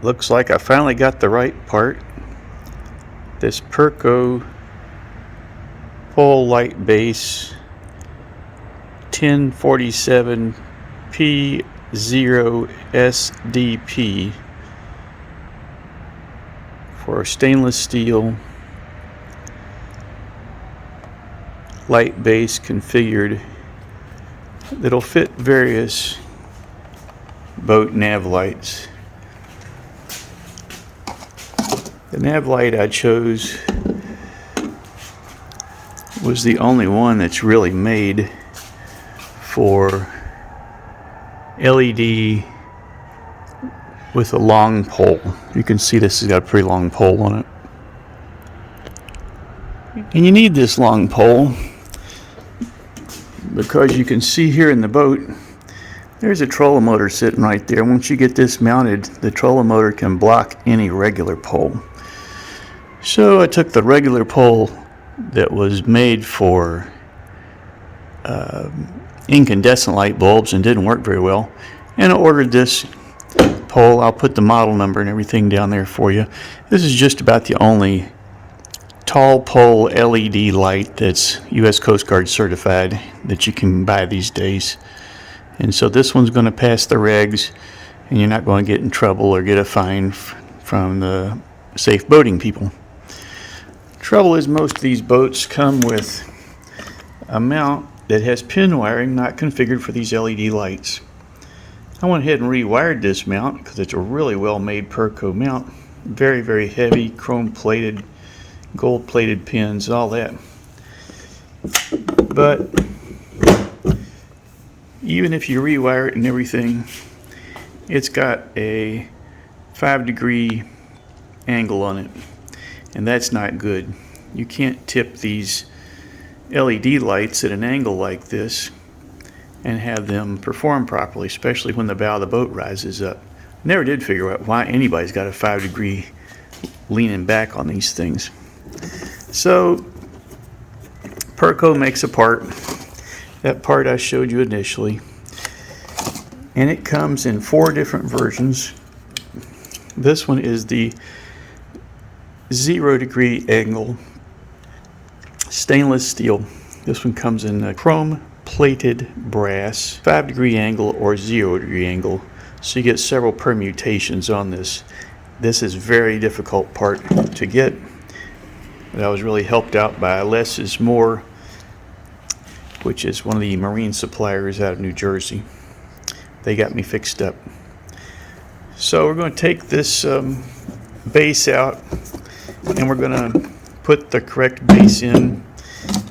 Looks like I finally got the right part. This PERKO pole light base 1047 P0 SDP for stainless steel light base configured that'll fit various boat nav lights. The nav light I chose was the only one that's really made for LED with a long pole. You can see this has got a pretty long pole on it. And you need this long pole because you can see here in the boat there's a trolling motor sitting right there. Once you get this mounted, the trolling motor can block any regular pole. So I took the regular pole that was made for incandescent light bulbs and didn't work very well, and I ordered this pole. I'll put the model number and everything down there for you. This is just about the only tall pole LED light that's US Coast Guard certified that you can buy these days. And so this one's going to pass the regs, and you're not going to get in trouble or get a fine from the safe boating people. Trouble is, most of these boats come with a mount that has pin wiring not configured for these LED lights. I went ahead and rewired this mount because it's a really well made PERKO mount. Very, very heavy, chrome plated, gold plated pins, all that. But even if you rewire it and everything, it's got a 5-degree angle on it, and that's not good. You can't tip these LED lights at an angle like this and have them perform properly, especially when the bow of the boat rises up. Never did figure out why anybody's got a 5-degree leaning back on these things. So PERKO makes a part. That part I showed you initially, and it comes in 4 different versions. This one is the 0-degree angle stainless steel. This one comes in chrome plated brass, 5-degree angle or 0-degree angle, so you get several permutations on this. This is a very difficult part to get, but I was really helped out by Less is More, which is one of the marine suppliers out of New Jersey. They got me fixed up. So we're going to take this base out, and we're going to put the correct base in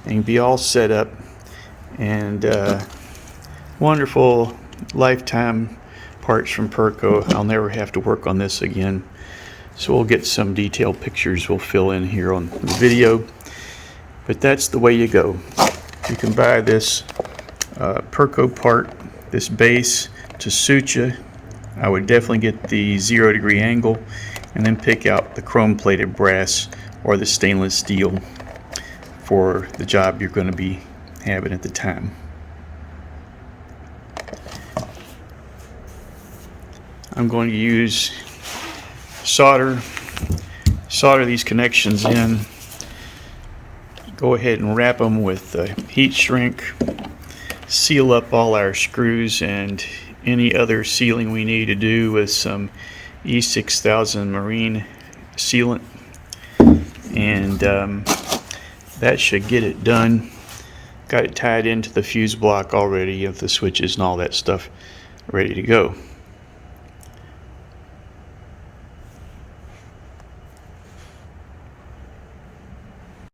and be all set up. And wonderful lifetime parts from PERKO. I'll never have to work on this again. So we'll get some detailed pictures we'll fill in here on the video. But that's the way you go. You can buy this PERKO part, this base, to suit you. I would definitely get the 0-degree angle, and then pick out the chrome plated brass or the stainless steel for the job you're going to be having at the time. I'm going to use solder these connections in. Go ahead and wrap them with heat shrink, seal up all our screws and any other sealing we need to do with some E6000 marine sealant, and that should get it done. Got it tied into the fuse block already, of the switches and all that stuff ready to go.